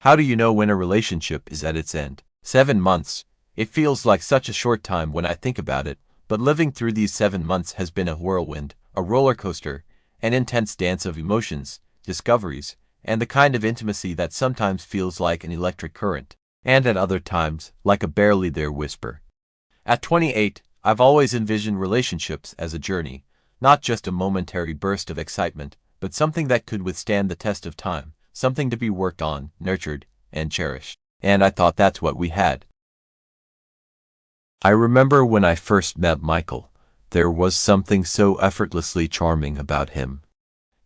How do you know when a relationship is at its end? 7 months. It feels like such a short time when I think about it, but living through these 7 months has been a whirlwind, a roller coaster, an intense dance of emotions, discoveries, and the kind of intimacy that sometimes feels like an electric current, and at other times, like a barely there whisper. At 28, I've always envisioned relationships as a journey, not just a momentary burst of excitement, but something that could withstand the test of time, something to be worked on, nurtured, and cherished. And I thought that's what we had. I remember when I first met Michael, there was something so effortlessly charming about him.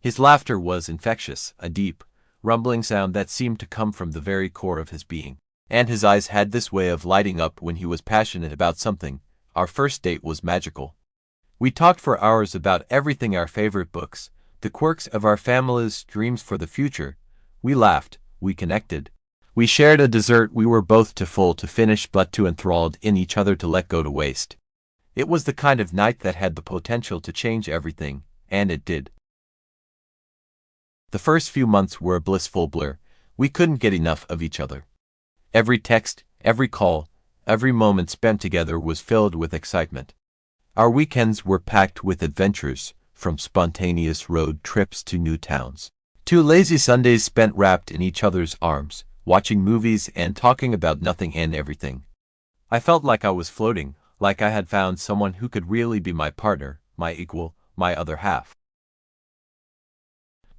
His laughter was infectious, a deep, rumbling sound that seemed to come from the very core of his being. And his eyes had this way of lighting up when he was passionate about something. Our first date was magical. We talked for hours about everything: our favorite books, the quirks of our family's dreams for the future. We laughed, we connected. We shared a dessert we were both too full to finish but too enthralled in each other to let go to waste. It was the kind of night that had the potential to change everything, and it did. The first few months were a blissful blur. We couldn't get enough of each other. Every text, every call, every moment spent together was filled with excitement. Our weekends were packed with adventures, from spontaneous road trips to new towns, to lazy Sundays spent wrapped in each other's arms, watching movies and talking about nothing and everything. I felt like I was floating, like I had found someone who could really be my partner, my equal, my other half.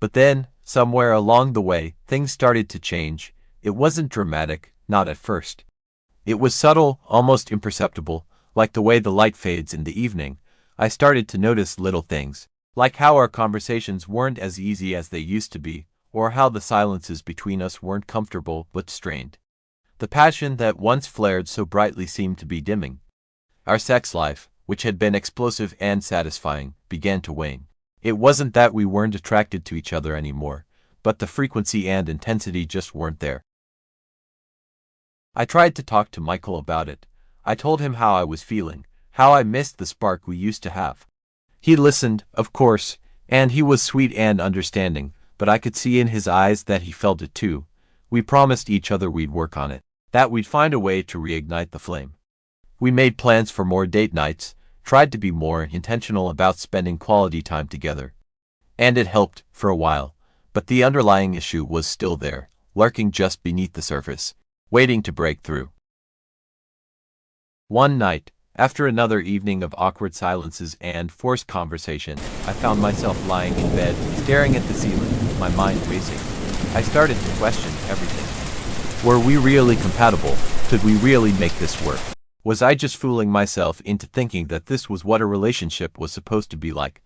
But then, somewhere along the way, things started to change. It wasn't dramatic, not at first. It was subtle, almost imperceptible, like the way the light fades in the evening. I started to notice little things, like how our conversations weren't as easy as they used to be, or how the silences between us weren't comfortable but strained. The passion that once flared so brightly seemed to be dimming. Our sex life, which had been explosive and satisfying, began to wane. It wasn't that we weren't attracted to each other anymore, but the frequency and intensity just weren't there. I tried to talk to Michael about it. I told him how I was feeling, how I missed the spark we used to have. He listened, of course, and he was sweet and understanding, but I could see in his eyes that he felt it too. We promised each other we'd work on it, that we'd find a way to reignite the flame. We made plans for more date nights, tried to be more intentional about spending quality time together. And it helped, for a while, but the underlying issue was still there, lurking just beneath the surface, waiting to break through. One night, after another evening of awkward silences and forced conversation, I found myself lying in bed, staring at the ceiling, my mind racing. I started to question everything. Were we really compatible? Could we really make this work? Was I just fooling myself into thinking that this was what a relationship was supposed to be like?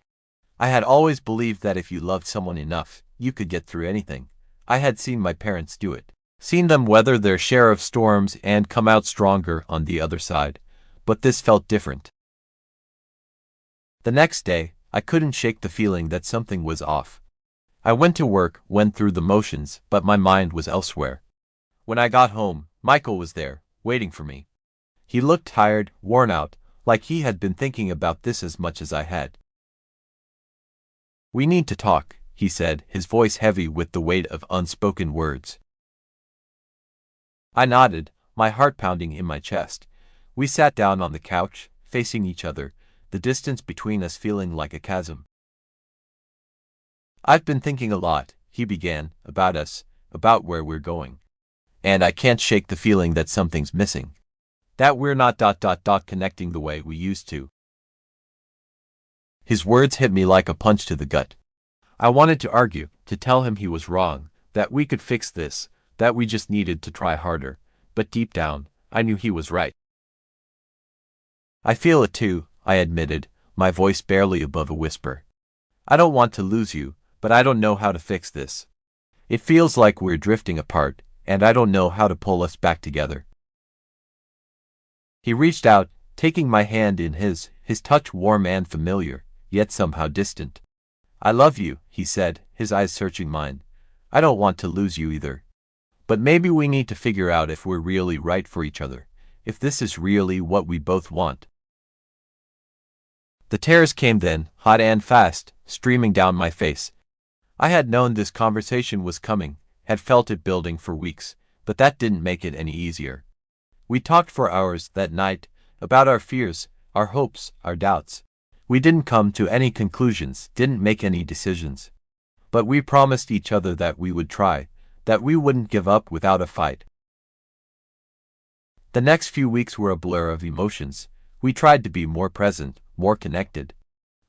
I had always believed that if you loved someone enough, you could get through anything. I had seen my parents do it, seen them weather their share of storms and come out stronger on the other side. But this felt different. The next day, I couldn't shake the feeling that something was off. I went to work, went through the motions, but my mind was elsewhere. When I got home, Michael was there, waiting for me. He looked tired, worn out, like he had been thinking about this as much as I had. "We need to talk," he said, his voice heavy with the weight of unspoken words. I nodded, my heart pounding in my chest. We sat down on the couch, facing each other, the distance between us feeling like a chasm. "I've been thinking a lot," he began, "about us, about where we're going. And I can't shake the feeling that something's missing. That we're not connecting the way we used to." His words hit me like a punch to the gut. I wanted to argue, to tell him he was wrong, that we could fix this, that we just needed to try harder, but deep down, I knew he was right. "I feel it too," I admitted, my voice barely above a whisper. "I don't want to lose you, but I don't know how to fix this. It feels like we're drifting apart, and I don't know how to pull us back together." He reached out, taking my hand in his touch warm and familiar, yet somehow distant. "I love you," he said, his eyes searching mine. "I don't want to lose you either. But maybe we need to figure out if we're really right for each other, if this is really what we both want." The tears came then, hot and fast, streaming down my face. I had known this conversation was coming, had felt it building for weeks, but that didn't make it any easier. We talked for hours that night, about our fears, our hopes, our doubts. We didn't come to any conclusions, didn't make any decisions. But we promised each other that we would try, that we wouldn't give up without a fight. The next few weeks were a blur of emotions. We tried to be more present, more connected.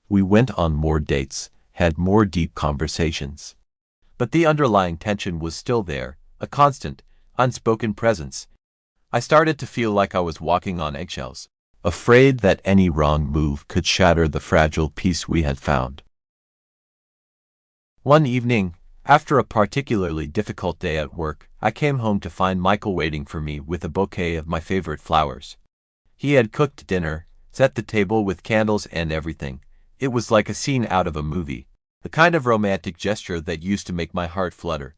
We went on more dates, had more deep conversations. But the underlying tension was still there, a constant, unspoken presence. I started to feel like I was walking on eggshells, afraid that any wrong move could shatter the fragile peace we had found. One evening, after a particularly difficult day at work, I came home to find Michael waiting for me with a bouquet of my favorite flowers. He had cooked dinner, set the table with candles and everything. It was like a scene out of a movie, the kind of romantic gesture that used to make my heart flutter.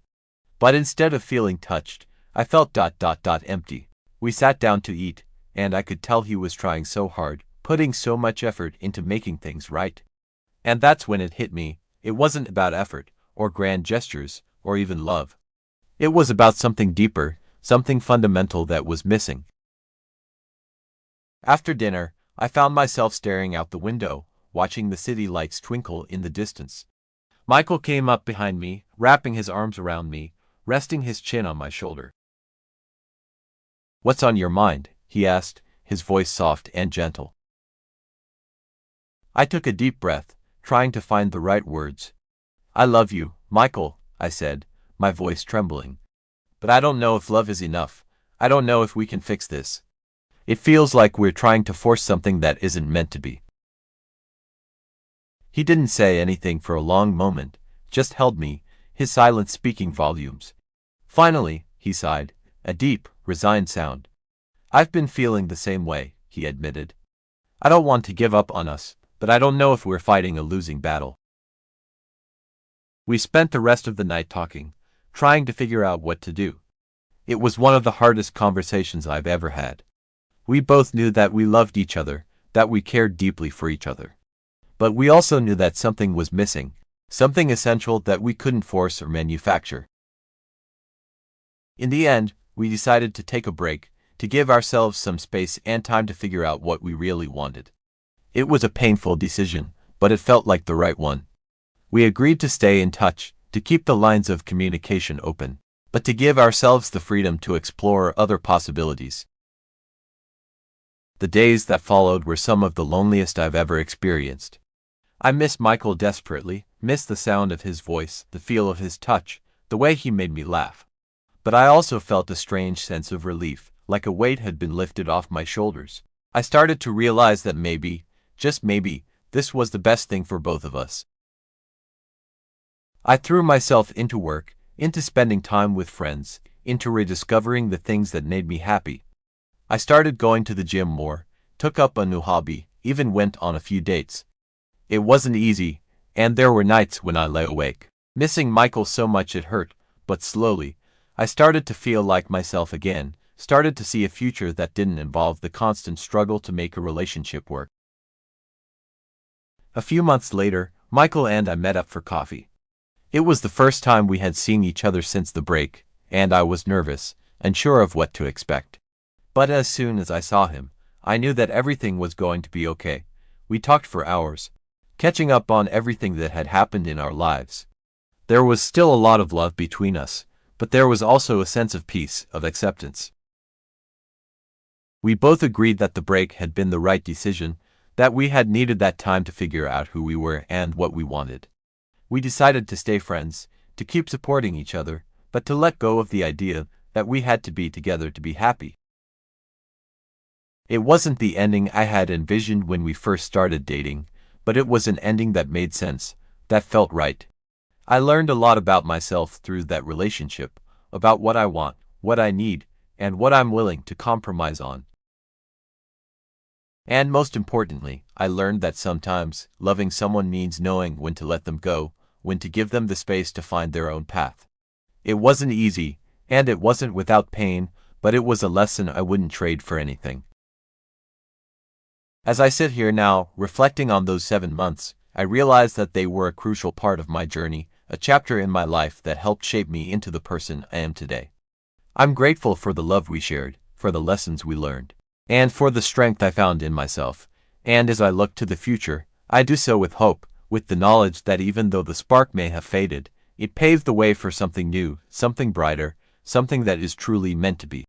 But instead of feeling touched, I felt empty. We sat down to eat, and I could tell he was trying so hard, putting so much effort into making things right. And that's when it hit me. It wasn't about effort, or grand gestures, or even love. It was about something deeper, something fundamental that was missing. After dinner, I found myself staring out the window, watching the city lights twinkle in the distance. Michael came up behind me, wrapping his arms around me, resting his chin on my shoulder. "What's on your mind?" he asked, his voice soft and gentle. I took a deep breath, trying to find the right words. "I love you, Michael," I said, my voice trembling. "But I don't know if love is enough. I don't know if we can fix this. It feels like we're trying to force something that isn't meant to be." He didn't say anything for a long moment, just held me, his silence speaking volumes. Finally, he sighed, a deep, resigned sound. "I've been feeling the same way," he admitted. "I don't want to give up on us, but I don't know if we're fighting a losing battle." We spent the rest of the night talking, trying to figure out what to do. It was one of the hardest conversations I've ever had. We both knew that we loved each other, that we cared deeply for each other. But we also knew that something was missing, something essential that we couldn't force or manufacture. In the end, we decided to take a break, to give ourselves some space and time to figure out what we really wanted. It was a painful decision, but it felt like the right one. We agreed to stay in touch, to keep the lines of communication open, but to give ourselves the freedom to explore other possibilities. The days that followed were some of the loneliest I've ever experienced. I missed Michael desperately, missed the sound of his voice, the feel of his touch, the way he made me laugh. But I also felt a strange sense of relief, like a weight had been lifted off my shoulders. I started to realize that maybe, just maybe, this was the best thing for both of us. I threw myself into work, into spending time with friends, into rediscovering the things that made me happy. I started going to the gym more, took up a new hobby, even went on a few dates. It wasn't easy, and there were nights when I lay awake, missing Michael so much it hurt, but slowly, I started to feel like myself again, started to see a future that didn't involve the constant struggle to make a relationship work. A few months later, Michael and I met up for coffee. It was the first time we had seen each other since the break, and I was nervous, unsure of what to expect. But as soon as I saw him, I knew that everything was going to be okay. We talked for hours, catching up on everything that had happened in our lives. There was still a lot of love between us, but there was also a sense of peace, of acceptance. We both agreed that the break had been the right decision, that we had needed that time to figure out who we were and what we wanted. We decided to stay friends, to keep supporting each other, but to let go of the idea that we had to be together to be happy. It wasn't the ending I had envisioned when we first started dating, but it was an ending that made sense, that felt right. I learned a lot about myself through that relationship, about what I want, what I need, and what I'm willing to compromise on. And most importantly, I learned that sometimes loving someone means knowing when to let them go, when to give them the space to find their own path. It wasn't easy, and it wasn't without pain, but it was a lesson I wouldn't trade for anything. As I sit here now, reflecting on those 7 months, I realize that they were a crucial part of my journey, a chapter in my life that helped shape me into the person I am today. I'm grateful for the love we shared, for the lessons we learned, and for the strength I found in myself. And as I look to the future, I do so with hope, with the knowledge that even though the spark may have faded, it paved the way for something new, something brighter, something that is truly meant to be.